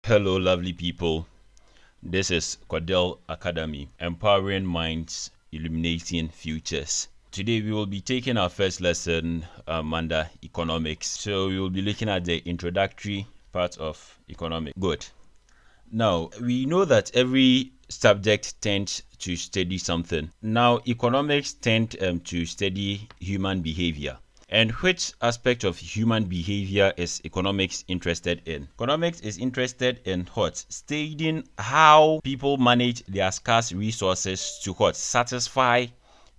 Hello, lovely people. This is KwaDel Academy, empowering minds, illuminating futures. Today, we will be taking our first lesson under economics. So, we will be looking at the introductory part of economics. Good. Now, we know that every subject tends to study something. Now, economics tend to study human behavior. And which aspect of human behavior is economics interested in? Economics is interested in what? Studying how people manage their scarce resources to what? Satisfy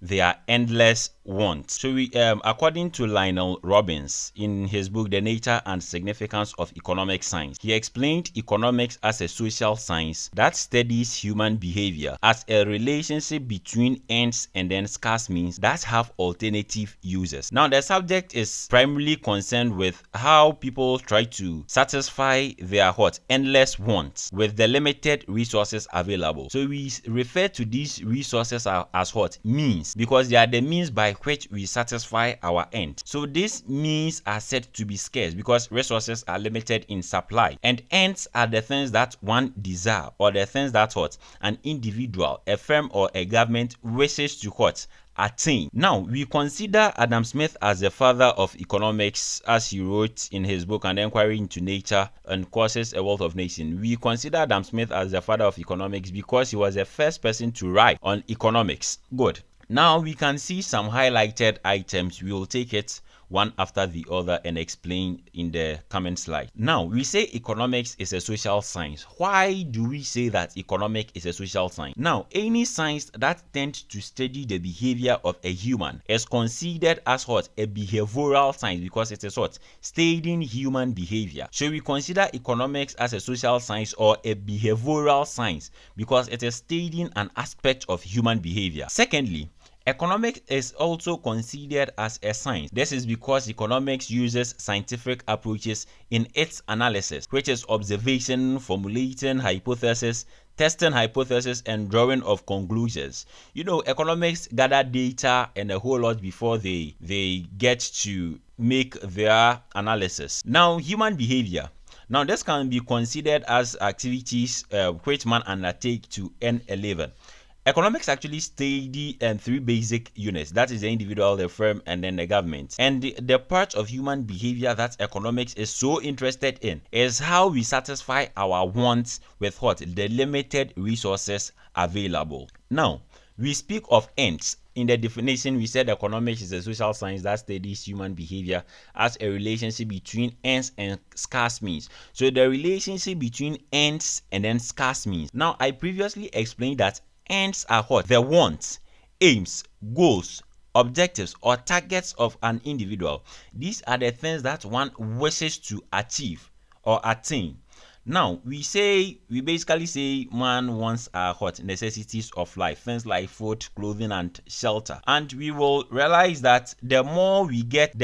their endless wants. So we according to Lionel Robbins in his book The Nature and Significance of Economic Science, he explained economics as a social science that studies human behavior as a relationship between ends and then scarce means that have alternative uses. Now the subject is primarily concerned with how people try to satisfy their what? Endless wants with the limited resources available. So we refer to these resources as what? Means, because they are the means by which we satisfy our end. So these means are said to be scarce because resources are limited in supply, and ends are the things that one desire, or the things that what an individual, a firm, or a government wishes to what? Attain. Now, we consider Adam Smith as the father of economics, as he wrote in his book An Enquiry into Nature and Causes a Wealth of Nations. We consider Adam Smith as the father of economics because he was the first person to write on economics. Good. Now we can see some highlighted items. We will take it one after the other and explain in the comment slide. Now, we say economics is a social science. Why do we say that economics is a social science? Now, any science that tends to study the behavior of a human is considered as what? A behavioral science, because it is what? Studying human behavior. So we consider economics as a social science or a behavioral science because it is studying an aspect of human behavior. Secondly, economics is also considered as a science. This is because economics uses scientific approaches in its analysis, which is observation, formulating hypotheses, testing hypotheses, and drawing of conclusions. You know, economics gather data and a whole lot before they get to make their analysis. Now, human behavior. Now, this can be considered as activities which man undertake to earn a living. Economics actually study three basic units. That is the individual, the firm, and then the government. And the part of human behavior that economics is so interested in is how we satisfy our wants with what? The limited resources available. Now, we speak of ends. In the definition, we said economics is a social science that studies human behavior as a relationship between ends and scarce means. So the relationship between ends and then scarce means. Now, I previously explained that ends are what? The wants, aims, goals, objectives, or targets of an individual. These are the things that one wishes to achieve or attain. Now, we basically say man wants what? Necessities of life, things like food, clothing, and shelter. And we will realize that the more we get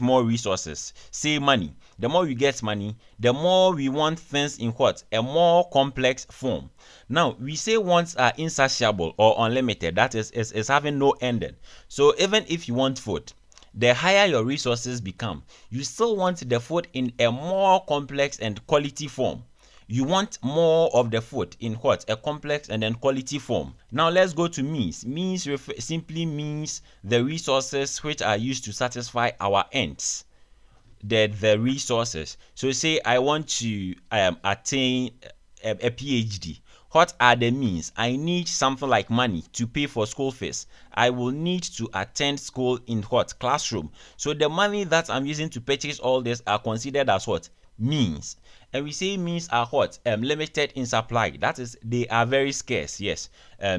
more resources. Say money. The more we get money, the more we want things in what? A more complex form. Now, we say wants are insatiable or unlimited. That is having no ending. So even if you want food, the higher your resources become, you still want the food in a more complex and quality form. You want more of the food in what? A complex and then quality form. Now let's go to means. Means simply means the resources which are used to satisfy our ends. The resources. So say I want to attain a PhD. What are the means? I need something like money to pay for school fees. I will need to attend school in what? Classroom. So the money that I'm using to purchase all this are considered as what? Means. And we say means are what? Limited in supply. That is, they are very scarce. Yes,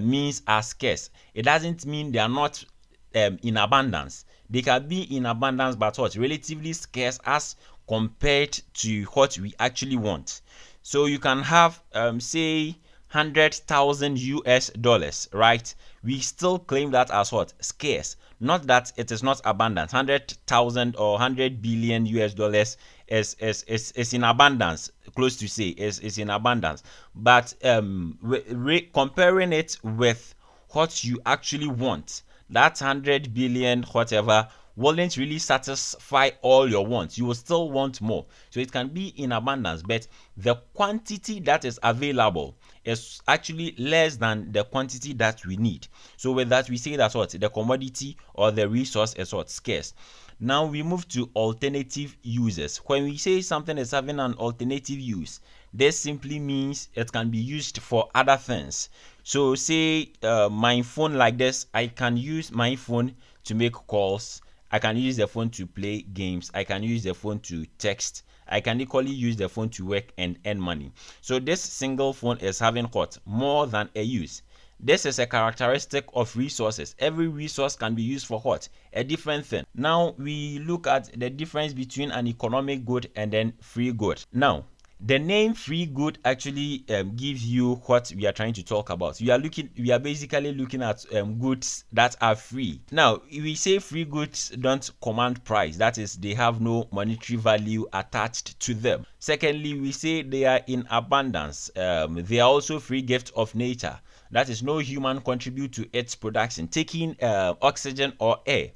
means are scarce. It doesn't mean they are not in abundance. They can be in abundance, but what? Relatively scarce as compared to what we actually want. So you can have say 100,000 US dollars, right? We still claim that as what? Scarce. Not that it is not abundant. 100,000 or 100 billion US dollars is in abundance, close to say is in abundance. But comparing it with what you actually want, that 100 billion whatever won't really satisfy all your wants. You will still want more. So it can be in abundance, but the quantity that is available is actually less than the quantity that we need. So with that, we say that what the commodity or the resource is what scarce. Now we move to alternative uses. When we say something is having an alternative use, this simply means it can be used for other things. So say my phone like this, I can use my phone to make calls. I can use the phone to play games. I can use the phone to text. I can equally use the phone to work and earn money. So this single phone is having what? More than a use. This is a characteristic of resources. Every resource can be used for what? A different thing. Now we look at the difference between an economic good and then free good. Now, the name free good actually gives you what we are trying to talk about. We are basically looking at goods that are free. Now, we say free goods don't command price. That is, they have no monetary value attached to them. Secondly, we say they are in abundance. They are also free gifts of nature. That is, no human contribute to its production. Taking oxygen or air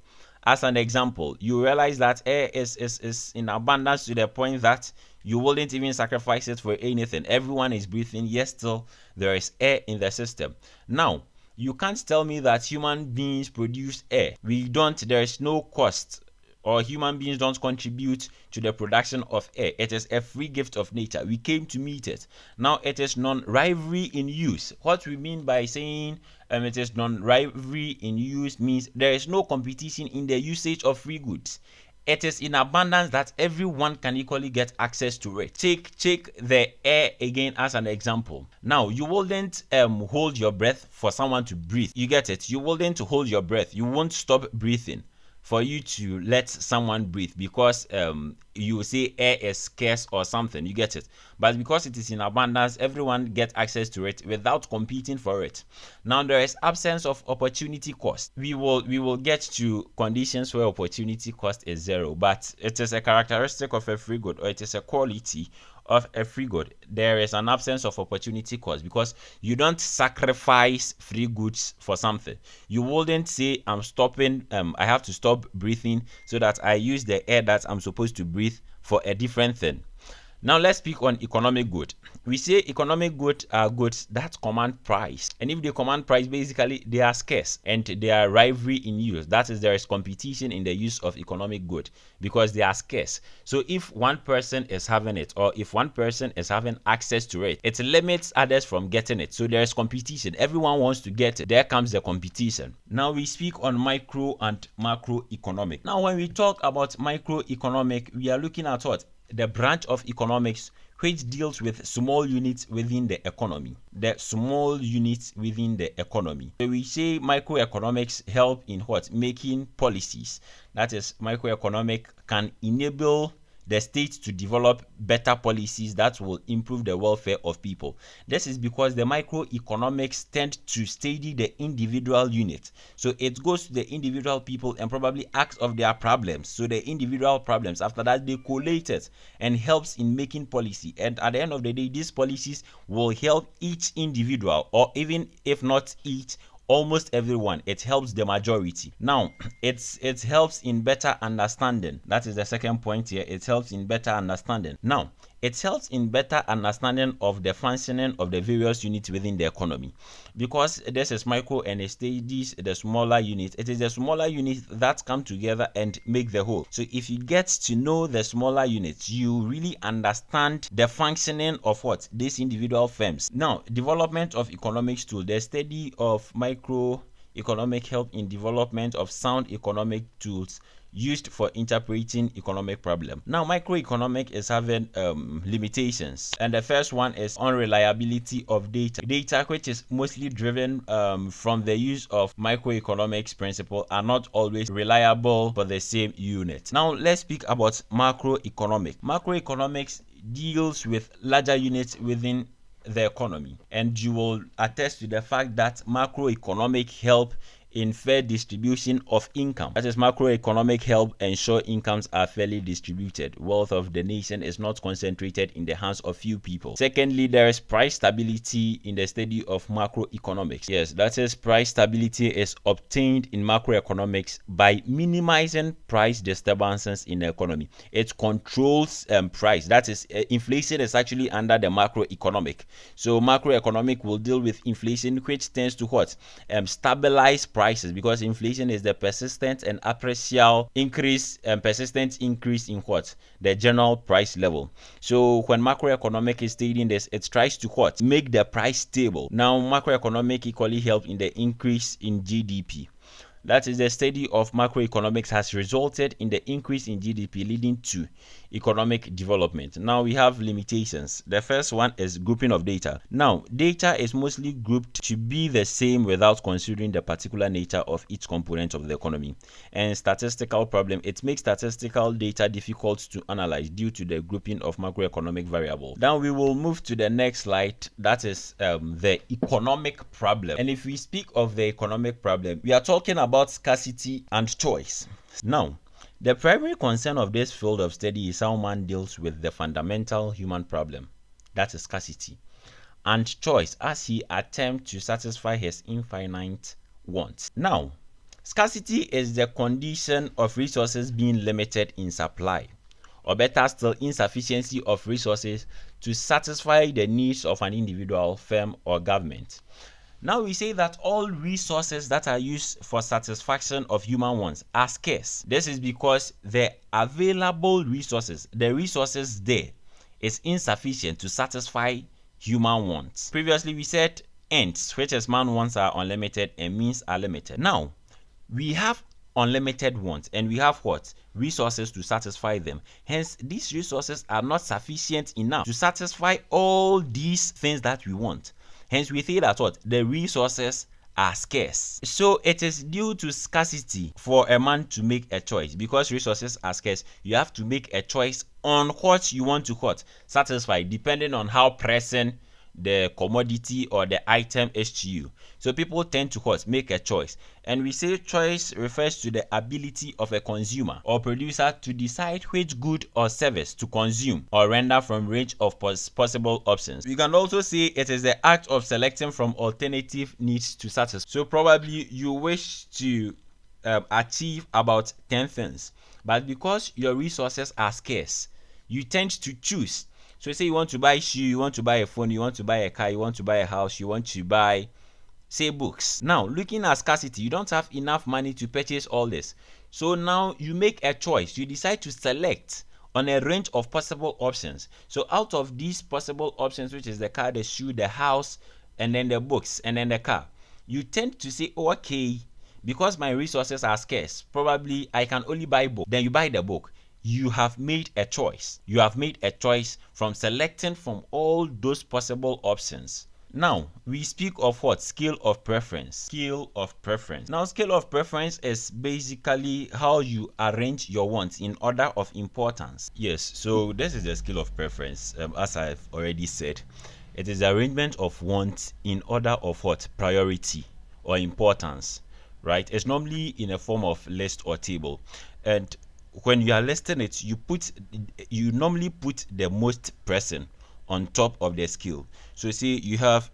as an example, you realize that air is in abundance to the point that you wouldn't even sacrifice it for anything. Everyone is breathing, yes, still there is air in the system. Now, you can't tell me that human beings produce air. We don't. There is no cost, or human beings don't contribute to the production of air. It is a free gift of nature. We came to meet it. Now, it is non-rivalry in use. What we mean by saying it is non-rivalry in use means there is no competition in the usage of free goods. It is in abundance that everyone can equally get access to it. Take the air again as an example. Now, you wouldn't hold your breath for someone to breathe. You get it? You wouldn't hold your breath. You won't stop breathing for you to let someone breathe because you say air is scarce or something. You get it? But because it is in abundance, everyone gets access to it without competing for it. Now, there is absence of opportunity cost. We will get to conditions where opportunity cost is zero, but it is a characteristic of a free good, or it is a quality of a free good. There is an absence of opportunity cost because you don't sacrifice free goods for something. You wouldn't say I'm stopping, I have to stop breathing so that I use the air that I'm supposed to breathe for a different thing. Now let's speak on economic good. We say economic goods are goods that command price, and if they command price, basically they are scarce and they are rivalry in use. That is, there is competition in the use of economic good because they are scarce. So if one person is having it, or if one person is having access to it, it limits others from getting it. So there is competition. Everyone wants to get it. There comes the competition. Now we speak on micro and macroeconomic. Now when we talk about microeconomic, we are looking at what? The branch of economics which deals with small units within the economy. The small units within the economy. So we say microeconomics help in what? Making policies. That is, microeconomic can enable the state to develop better policies that will improve the welfare of people. This is because the microeconomics tend to study the individual unit. So it goes to the individual people and probably asks of their problems. So the individual problems, after that they collate it and helps in making policy. And at the end of the day, these policies will help each individual, or even if not each, almost everyone. It helps the majority. Now, it helps in better understanding. That is the second point here. It helps in better understanding. Now, it helps in better understanding of the functioning of the various units within the economy. Because this is micro and it studies the smaller units. It is the smaller units that come together and make the whole. So if you get to know the smaller units, you really understand the functioning of what? These individual firms. Now, development of economics tool. The study of microeconomic help in development of sound economic tools used for interpreting economic problem. Now, microeconomic is having limitations, and the first one is unreliability of data which is mostly driven from the use of microeconomics principle, are not always reliable for the same unit. Now let's speak about macroeconomic. Macroeconomics deals with larger units within the economy, and you will attest to the fact that macroeconomic help in fair distribution of income. That is, macroeconomic help ensure incomes are fairly distributed. Wealth of the nation is not concentrated in the hands of few people. Secondly, there is price stability in the study of macroeconomics. Yes, that is, price stability is obtained in macroeconomics by minimizing price disturbances in the economy. It controls price. That is, inflation is actually under the macroeconomic. So macroeconomic will deal with inflation, which tends to what? Stabilize prices, because inflation is the persistent and appreciable increase, persistent increase in what? The general price level. So when macroeconomic is studying this, it tries to what? Make the price stable. Now, macroeconomic equally help in the increase in GDP. That is, the study of macroeconomics has resulted in the increase in GDP, leading to economic development. Now we have limitations. The first one is grouping of data. Now, data is mostly grouped to be the same without considering the particular nature of each component of the economy. And statistical problem, it makes statistical data difficult to analyze due to the grouping of macroeconomic variables. Now we will move to the next slide. That is the economic problem. And if we speak of the economic problem, we are talking about scarcity and choice. Now, the primary concern of this field of study is how man deals with the fundamental human problem, that is scarcity, and choice, as he attempts to satisfy his infinite wants. Now, scarcity is the condition of resources being limited in supply, or better still, insufficiency of resources to satisfy the needs of an individual, firm, or government. Now we say that all resources that are used for satisfaction of human wants are scarce. This is because the available resources, the resources there, is insufficient to satisfy human wants. Previously we said ends, which is man wants, are unlimited and means are limited. Now we have unlimited wants and we have what? Resources to satisfy them. Hence, these resources are not sufficient enough to satisfy all these things that we want. Hence, we say that what? The resources are scarce. So it is due to scarcity for a man to make a choice. Because resources are scarce, you have to make a choice on what you want to what? Satisfy, depending on how pressing the commodity or the item is to you. So people tend to what? Make a choice. And we say choice refers to the ability of a consumer or producer to decide which good or service to consume or render from range of possible options. We can also say it is the act of selecting from alternative needs to satisfy. So probably you wish to achieve about 10 things, but because your resources are scarce, you tend to choose. So say you want to buy shoe, you want to buy a phone, you want to buy a car, you want to buy a house, you want to buy, say, books. Now, looking at scarcity, you don't have enough money to purchase all this. So now you make a choice. You decide to select on a range of possible options. So out of these possible options, which is the car, the shoe, the house, and then the books, and then the car, you tend to say, oh, okay, because my resources are scarce, probably I can only buy book. Then you buy the book. You have made a choice. You have made a choice from selecting from all those possible options. Now, we speak of what? Scale of preference. Scale of preference. Now, scale of preference is basically how you arrange your wants in order of importance. Yes, so this is the scale of preference. As I've already said, it is the arrangement of wants in order of what? Priority or importance, right? It's normally in a form of list or table. And when you are listing it, you normally put the most pressing on top of the scale. So see, you have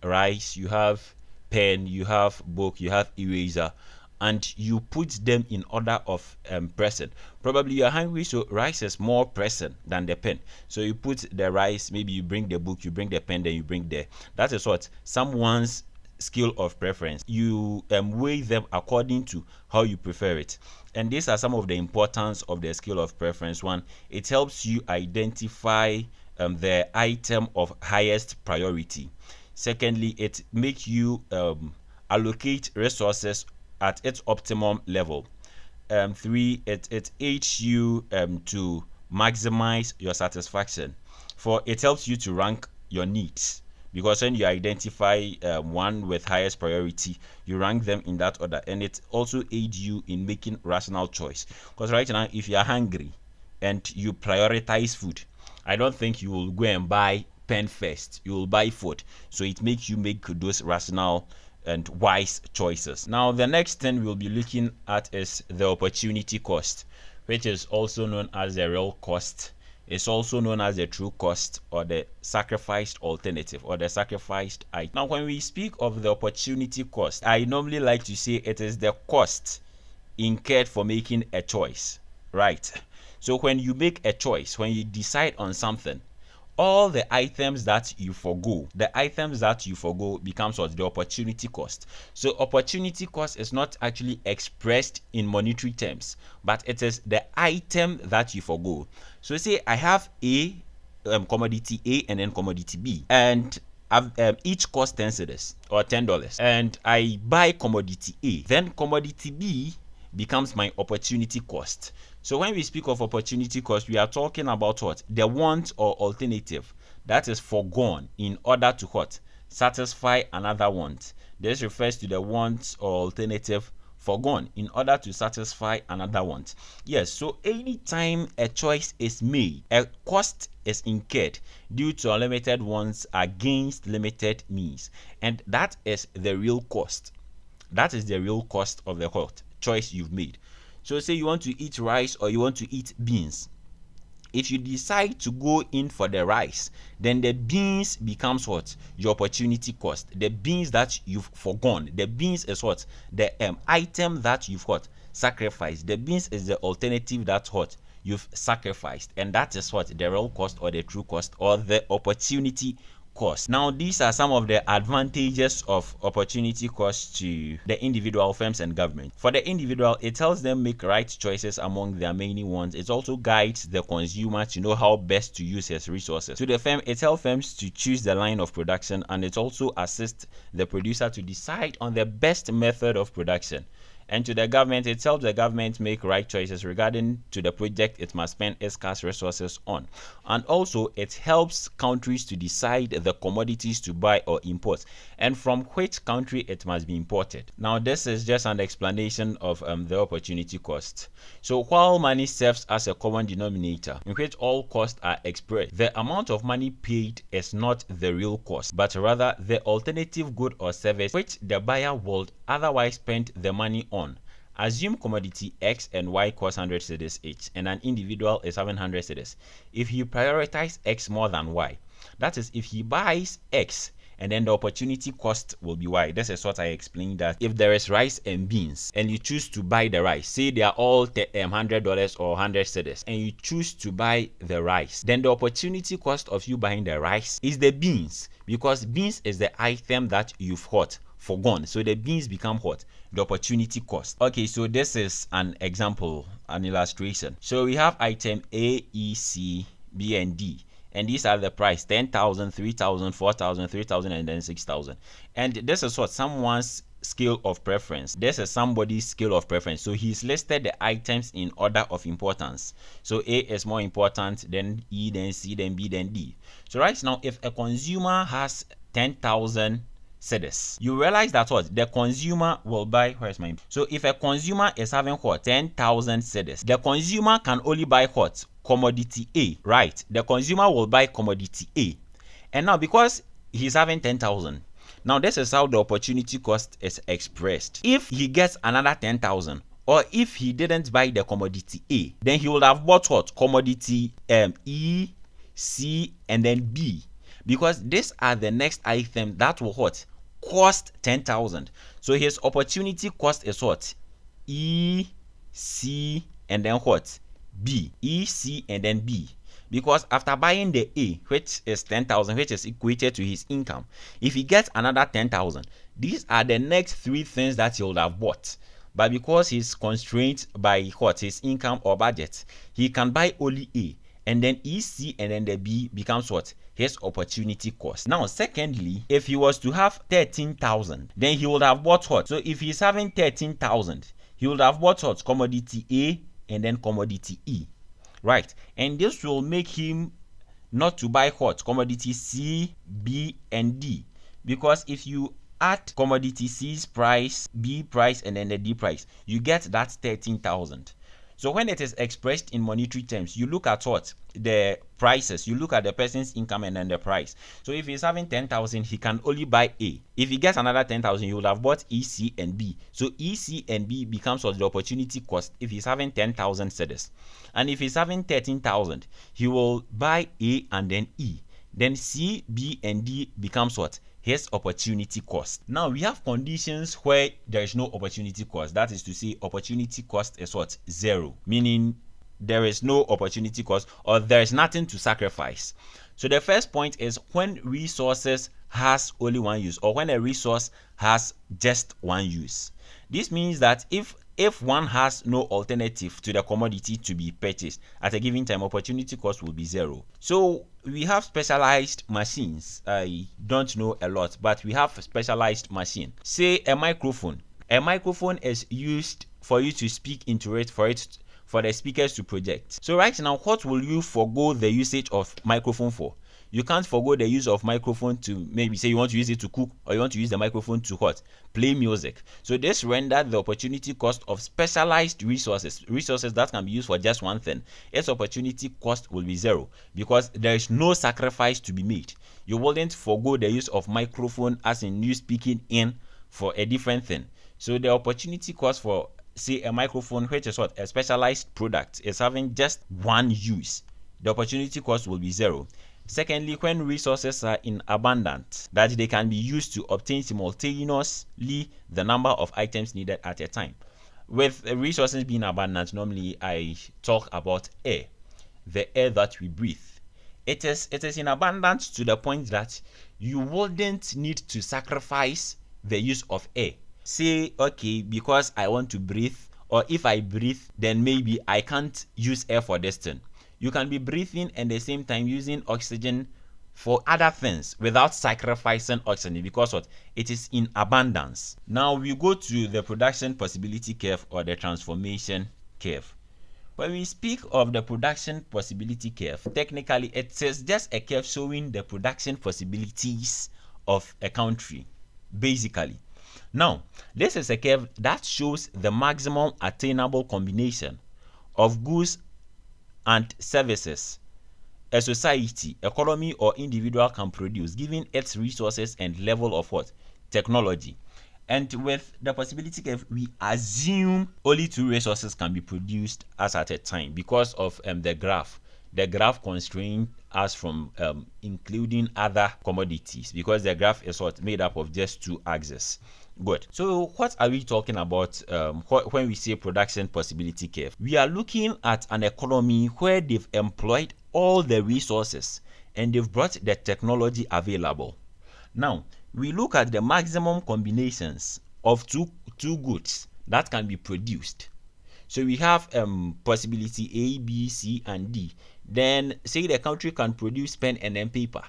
rice, you have pen, you have book, you have eraser, and you put them in order of pressing. Probably you are hungry, so rice is more pressing than the pen. So you put the rice, maybe you bring the book, you bring the pen, then you bring that is what someone's scale of preference. You weigh them according to how you prefer it. And these are some of the importance of the scale of preference. One, it helps you identify the item of highest priority. Secondly, it makes you allocate resources at its optimum level. Three, it aids you to maximize your satisfaction. Four, it helps you to rank your needs. Because when you identify one with highest priority, you rank them in that order, and it also aids you in making rational choice. Because right now, if you are hungry and you prioritize food, I don't think you will go and buy pen first. You will buy food. So it makes you make those rational and wise choices. Now, the next thing we'll be looking at is the opportunity cost, which is also known as the real cost. It's also known as the true cost, or the sacrificed alternative, or the sacrificed item. Now, when we speak of the opportunity cost, I normally like to say it is the cost incurred for making a choice, right? So when you make a choice, when you decide on something, all the items that you forgo, becomes what? The opportunity cost. So opportunity cost is not actually expressed in monetary terms, but it is the item that you forgo. So say I have a commodity A and then commodity B, and each cost 10 cedis or $10, and I buy commodity A, then commodity B becomes my opportunity cost. So when we speak of opportunity cost, we are talking about what? The want or alternative that is foregone in order to what? Satisfy another want. This refers to the want or alternative foregone in order to satisfy another want. Yes, so anytime a choice is made, a cost is incurred due to unlimited wants against limited means, and that is the real cost. That is the real cost of the choice you've made. So say you want to eat rice or you want to eat beans. If you decide to go in for the rice, then the beans becomes what? Your opportunity cost. The beans that you've forgone. The beans is what? The item that you've what? Sacrificed. The beans is the alternative that's what? You've sacrificed. And that is what? The real cost, or the true cost, or the opportunity cost. Now, these are some of the advantages of opportunity cost to the individual, firms, and government. For the individual, it helps them make right choices among their many wants. It also guides the consumer to know how best to use his resources. To the firm, it helps firms to choose the line of production, and it also assists the producer to decide on the best method of production. And to the government, it helps the government make right choices regarding to the project it must spend its scarce resources on. And also, it helps countries to decide the commodities to buy or import, and from which country it must be imported. Now, this is just an explanation of the opportunity cost. So while money serves as a common denominator in which all costs are expressed, the amount of money paid is not the real cost, but rather the alternative good or service which the buyer would otherwise spend the money on. Assume commodity X and Y cost 100 cedis each, and an individual is having 100 cedis. If he prioritizes X more than Y, that is, if he buys X, and then the opportunity cost will be Y. This is what I explained, that if there is rice and beans and you choose to buy the rice, say they are all $100 or 100 cedis, and you choose to buy the rice, then the opportunity cost of you buying the rice is the beans, because beans is the item that you've forgone. So the beans become what? The opportunity cost. Okay, so this is an example, an illustration. So we have item A, E, C, B, and D. And these are the price: 10,000, 3,000, 4,000, 3,000, and then 6,000. And this is what? Someone's scale of preference. This is somebody's scale of preference. So he's listed the items in order of importance. So A is more important, then E, then C, then B, then D. So right now, if a consumer has 10,000 cedis, you realize that what? The consumer will buy, where's my, so if a consumer is having what? 10,000 cedis, the consumer can only buy what? Commodity A, right? The consumer will buy commodity A. And now, because he's having 10,000, now this is how the opportunity cost is expressed. If he gets another 10,000, or if he didn't buy the commodity A, then he would have bought what? Commodity E, C, and then B, because these are the next item that will what? Cost 10,000. So his opportunity cost is what? E, C, and then what? B. E, C, and then B. Because after buying the A, which is 10,000, which is equated to his income, if he gets another 10,000, these are the next three things that he would have bought. But because he's constrained by what? His income or budget, he can buy only A. And then E, C, and then the B becomes what? His opportunity cost. Now, secondly, if he was to have 13,000, then he would have bought what? So if he's having 13,000, he would have bought what? Commodity A and then commodity E, right? And this will make him not to buy what? Commodity C, B, and D. Because if you add commodity C's price, B price, and then the D price, you get that 13,000. So when it is expressed in monetary terms, you look at what? The prices. You look at the person's income and then the price. So if he's having 10,000, he can only buy A. If he gets another 10,000, he would have bought E, C, and B. So E, C, and B becomes what? The opportunity cost if he's having 10,000 cedis. And if he's having 13,000, he will buy A and then E. Then C, B, and D becomes what? His opportunity cost. Now we have conditions where there is no opportunity cost. That is to say, opportunity cost is what? 0, meaning there is no opportunity cost or there is nothing to sacrifice. So the first point is when resources has only one use, or when a resource has just one use. This means that if one has no alternative to the commodity to be purchased at a given time, opportunity cost will be 0. So we have specialized machines. I don't know a lot, but we have a specialized machine. Say a microphone. A microphone is used for you to speak into it, for the speakers to project. So right now, what will you forgo the usage of microphone for? You can't forgo the use of microphone to maybe say you want to use it to cook, or you want to use the microphone to what? Play music. So this rendered the opportunity cost of specialized resources that can be used for just one thing. Its opportunity cost will be 0 because there is no sacrifice to be made. You wouldn't forgo the use of microphone as in you speaking in for a different thing. So the opportunity cost for, say, a microphone, which is what? A specialized product, is having just one use. The opportunity cost will be 0. Secondly, when resources are in abundance, that they can be used to obtain simultaneously the number of items needed at a time. With resources being abundant, normally I talk about air, the air that we breathe. It is in abundance to the point that you wouldn't need to sacrifice the use of air. Say, okay, because I want to breathe, or if I breathe, then maybe I can't use air for this thing. You can be breathing and at the same time using oxygen for other things without sacrificing oxygen because what? It is in abundance. Now we go to the production possibility curve or the transformation curve. When we speak of the production possibility curve, technically it is just a curve showing the production possibilities of a country, basically. Now, this is a curve that shows the maximum attainable combination of goods and services a society, economy, or individual can produce given its resources and level of what? Technology. And with the possibility curve, we assume only 2 resources can be produced as at a time because of the graph. The graph constrains us from including other commodities because the graph is what? Made up of just 2 axes. Good. So what are we talking about when we say production possibility curve? We are looking at an economy where they've employed all the resources and they've brought the technology available. Now, we look at the maximum combinations of two goods that can be produced. So we have possibility A, B, C, and D. Then say the country can produce pen and then paper.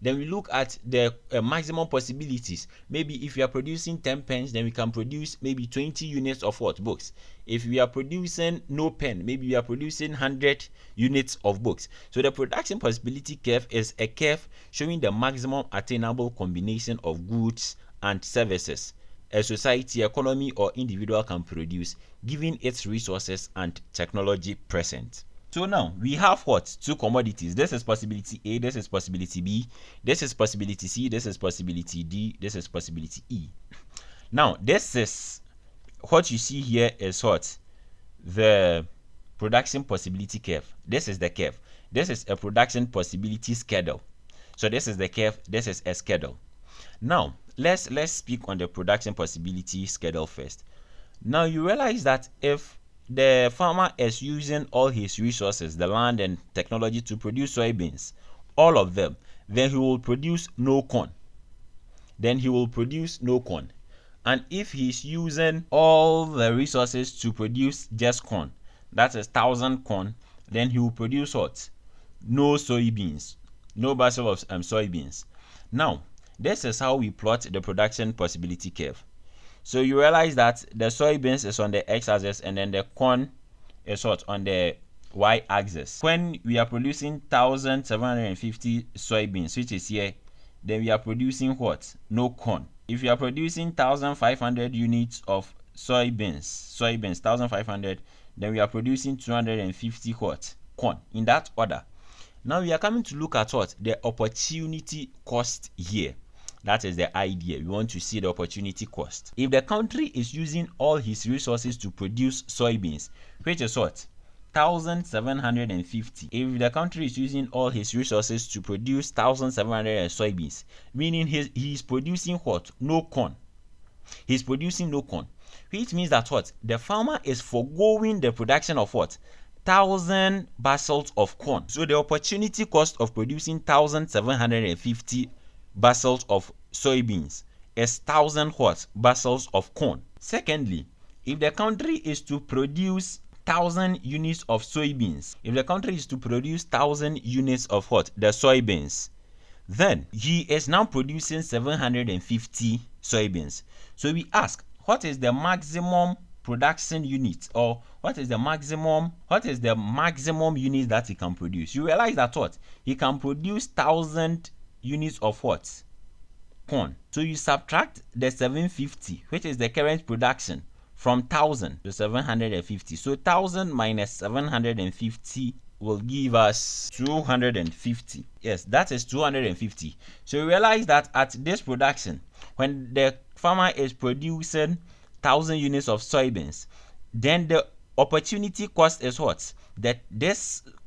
Then we look at the maximum possibilities. Maybe if we are producing 10 pens, then we can produce maybe 20 units of what? Books. If we are producing no pen, maybe we are producing 100 units of books. So the production possibility curve is a curve showing the maximum attainable combination of goods and services a society, economy, or individual can produce given its resources and technology present. So now we have what? 2 commodities. This is possibility A, this is possibility B, this is possibility C, this is possibility D, this is possibility E. Now this is what you see here is what? The production possibility curve. This is the curve. This is a production possibility schedule. So this is the curve, this is a schedule. Now let's speak on the production possibility schedule first. Now you realize that if the farmer is using all his resources, the land and technology, to produce soybeans, all of them, then he will produce no corn. And if he's using all the resources to produce just corn, that is 1,000 corn, then he will produce what? No soybeans, no bushel of soybeans. Now, this is how we plot the production possibility curve. So you realize that the soybeans is on the x-axis and then the corn is what? On the y-axis. When we are producing 1,750 soybeans, which is here, then we are producing what? No corn. If you are producing 1,500 units of soybeans, 1,500, then we are producing 250 what? Corn, in that order. Now we are coming to look at what? The opportunity cost here. That is the idea. We want to see the opportunity cost. If the country is using all his resources to produce soybeans, which is what? 1,750. If the country is using all his resources to produce 1,700 soybeans, meaning he is producing what? No corn. He's producing no corn, which means that what? The farmer is foregoing the production of what? 1,000 bushels of corn. So the opportunity cost of producing 1,750 bushels of soybeans is 1,000 what? Bushels of corn. Secondly, if the country is to produce 1,000 units of soybeans, if the country is to produce 1,000 units of what? The soybeans, then he is now producing 750 soybeans. So we ask, what is the maximum production unit, or what is the maximum unit that he can produce? You realize that what? He can produce 1,000 units of what? Corn. So you subtract the 750, which is the current production, from 1,000 to 750. So 1,000 minus 750 will give us 250. Yes, that is 250. So you realize that at this production, when the farmer is producing 1,000 units of soybeans, then the opportunity cost is what? The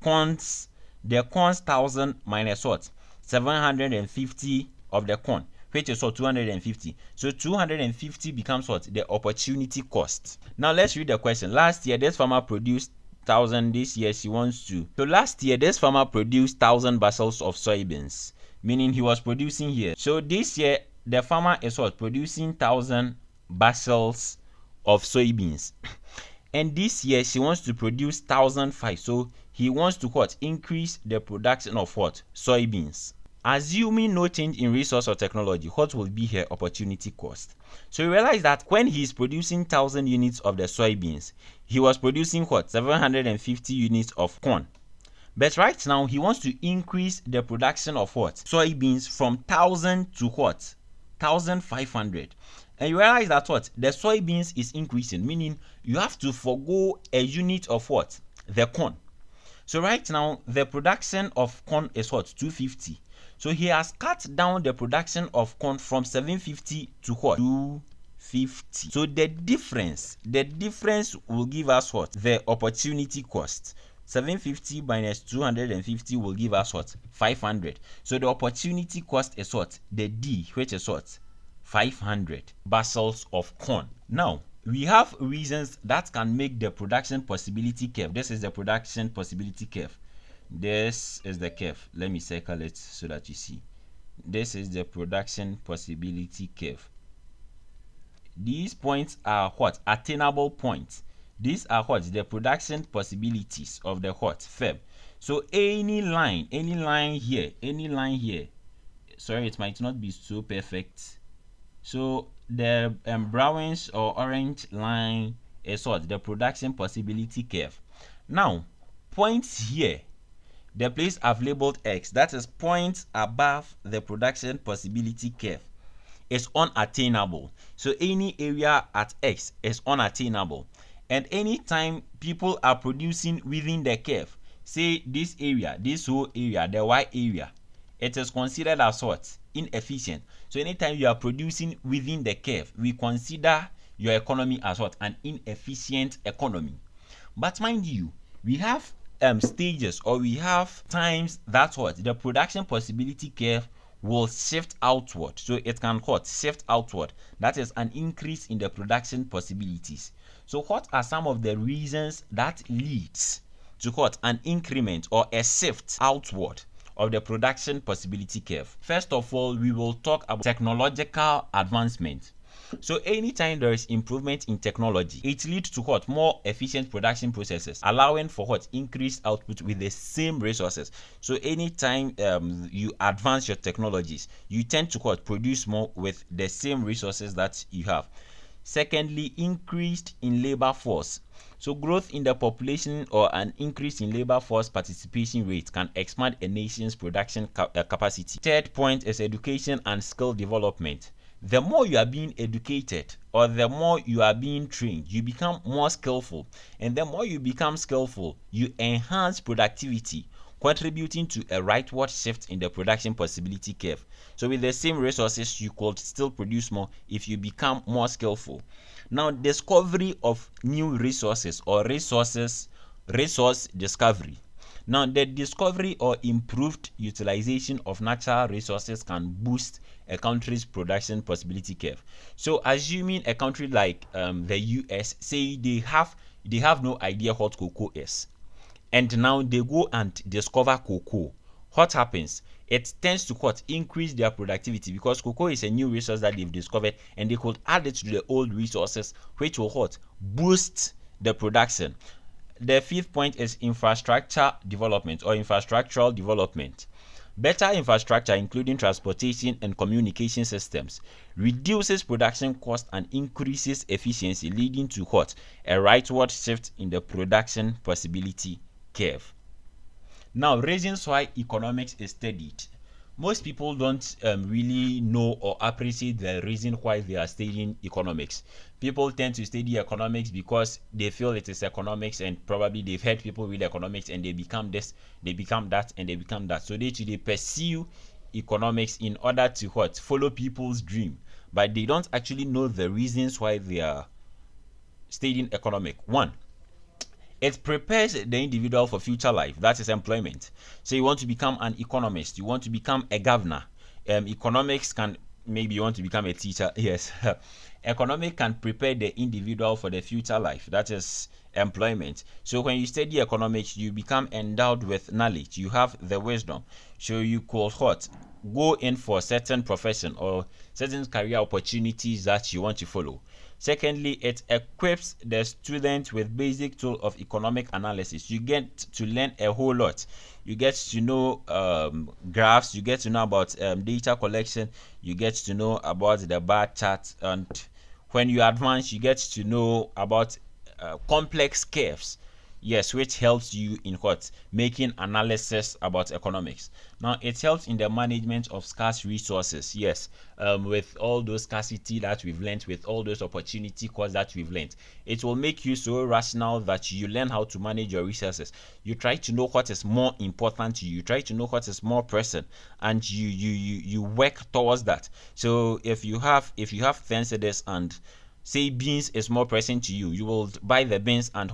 corn's 1,000 minus what? 750 of the corn, which is what? 250. So 250 becomes what? The opportunity cost. Now let's read the question. Last year, this farmer produced 1,000. This year she wants to. So last year, this farmer produced 1,000 bushels of soybeans, meaning he was producing here. So this year, the farmer is what? Producing 1,000 bushels of soybeans. And this year, she wants to produce 1,005. So he wants to what? Increase the production of what? Soybeans. Assuming no change in resource or technology, what will be her opportunity cost? So you realize that when he is producing 1,000 units of the soybeans, he was producing what? 750 units of corn. But right now, he wants to increase the production of what? Soybeans from 1,000 to what? 1,500. And you realize that what? The soybeans is increasing, meaning you have to forego a unit of what? The corn. So right now, the production of corn is what? 250. So he has cut down the production of corn from 750 to what? 250. So the difference will give us what? The opportunity cost. 750 minus 250 will give us what? 500. So the opportunity cost is what? The D, which is what? 500 bushels of corn. Now, we have reasons that can make the production possibility curve. This is the production possibility curve. This is the curve. Let me circle it so that you see. This is the production possibility curve. These points are what? Attainable points. These are what? The production possibilities of the what? Firm. So any line here, sorry, it might not be so perfect. So the brownish or orange line is what? The production possibility curve. Now, points here, the place I've labeled X, that is points above the production possibility curve, is unattainable. So any area at X is unattainable. And anytime people are producing within the curve, say this area, this whole area, the Y area, it is considered as what? Inefficient. So anytime you are producing within the curve, we consider your economy as what? An inefficient economy. But mind you, we have stages, or we have times that what? The production possibility curve will shift outward. So it can what? Shift outward. That is an increase in the production possibilities. So what are some of the reasons that leads to what? An increment or a shift outward of the production possibility curve? First of all, we will talk about technological advancement. So anytime there is improvement in technology, it leads to what? More efficient production processes, allowing for what? Increased output with the same resources. So anytime you advance your technologies, you tend to what? Produce more with the same resources that you have. Secondly, increased in labor force. So growth in the population or an increase in labor force participation rate can expand a nation's production capacity. Third point is education and skill development. The more you are being educated or the more you are being trained, you become more skillful. And the more you become skillful, you enhance productivity, contributing to a rightward shift in the production possibility curve. So with the same resources, you could still produce more if you become more skillful. Now, discovery of new resources or resource discovery. Now, the discovery or improved utilization of natural resources can boost a country's production possibility curve. So, assuming a country like the US, say they have no idea what cocoa is, and now they go and discover cocoa. What happens? It tends to increase their productivity, because cocoa is a new resource that they've discovered, and they could add it to the old resources, which will boost the production. The fifth point is infrastructure development or infrastructural development. Better infrastructure, including transportation and communication systems, reduces production cost and increases efficiency, leading to a rightward shift in the production possibility curve. Now, reasons why economics is studied. Most people don't really know or appreciate the reason why they are studying economics. People tend to study economics because they feel it is economics, and probably they've heard people read economics and they become this, they become that, and they become that. So they pursue economics in order to follow people's dream, but they don't actually know the reasons why they are studying economics. One, it prepares the individual for future life, that is employment. So you want to become an economist, you want to become a governor. Economics can, maybe you want to become a teacher. Yes. Economics can prepare the individual for the future life, that is employment. So when you study economics, you become endowed with knowledge, you have the wisdom, so you could go in for certain profession or certain career opportunities that you want to follow. Secondly, it equips the student with basic tool of economic analysis. You get to learn a whole lot. You get to know graphs, you get to know about data collection, you get to know about the bar chart, and when you advance, you get to know about complex curves. Yes, which helps you in making analysis about economics. Now, it helps in the management of scarce resources. Yes, with all those scarcity that we've learned, with all those opportunity costs that we've learned, it will make you so rational that you learn how to manage your resources. You try to know what is more important to you. You try to know what is more pressing, and you work towards that. So if you have 10 cedis and say beans is more pressing to you, you will buy the beans, and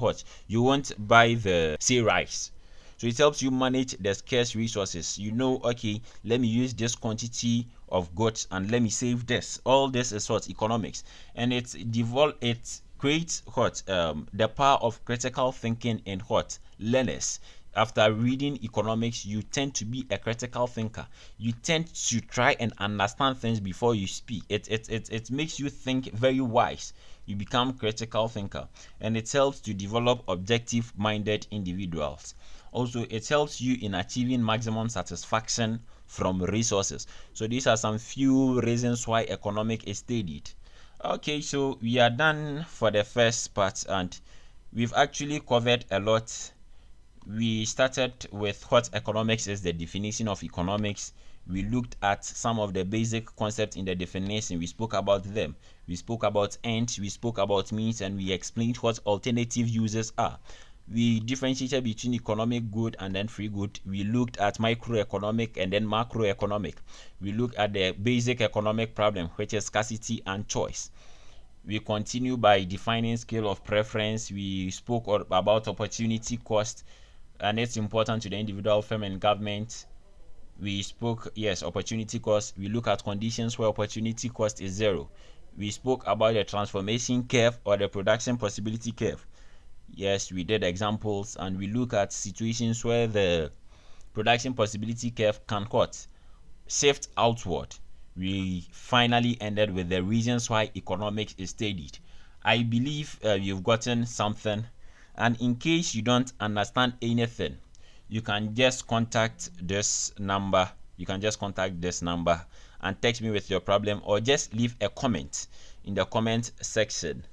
you won't buy the rice. So it helps you manage the scarce resources. Okay, let me use this quantity of goods and let me save this. All this is economics, and it creates the power of critical thinking in learners. After reading economics, you tend to be a critical thinker. You tend to try and understand things before you speak. It makes you think very wise. You become critical thinker, and it helps to develop objective-minded individuals. Also, it helps you in achieving maximum satisfaction from resources. So these are some few reasons why economics is studied. Okay, so we are done for the first part, and we've actually covered a lot. We started with what economics is, the definition of economics. We looked at some of the basic concepts in the definition. We spoke about them. We spoke about ends, we spoke about means, and we explained what alternative uses are. We differentiated between economic good and then free good. We looked at microeconomic and then macroeconomic. We looked at the basic economic problem, which is scarcity and choice. We continue by defining scale of preference. We spoke about opportunity cost, and it's important to the individual, firm, and government. We spoke, yes, opportunity cost. We look at conditions where opportunity cost is zero. We spoke about the transformation curve or the production possibility curve. Yes, we did examples, and we look at situations where the production possibility curve can shift outward. We finally ended with the reasons why economics is studied. I believe you've gotten something, and in case you don't understand anything, you can just contact this number. And text me with your problem, or just leave a comment in the comment section.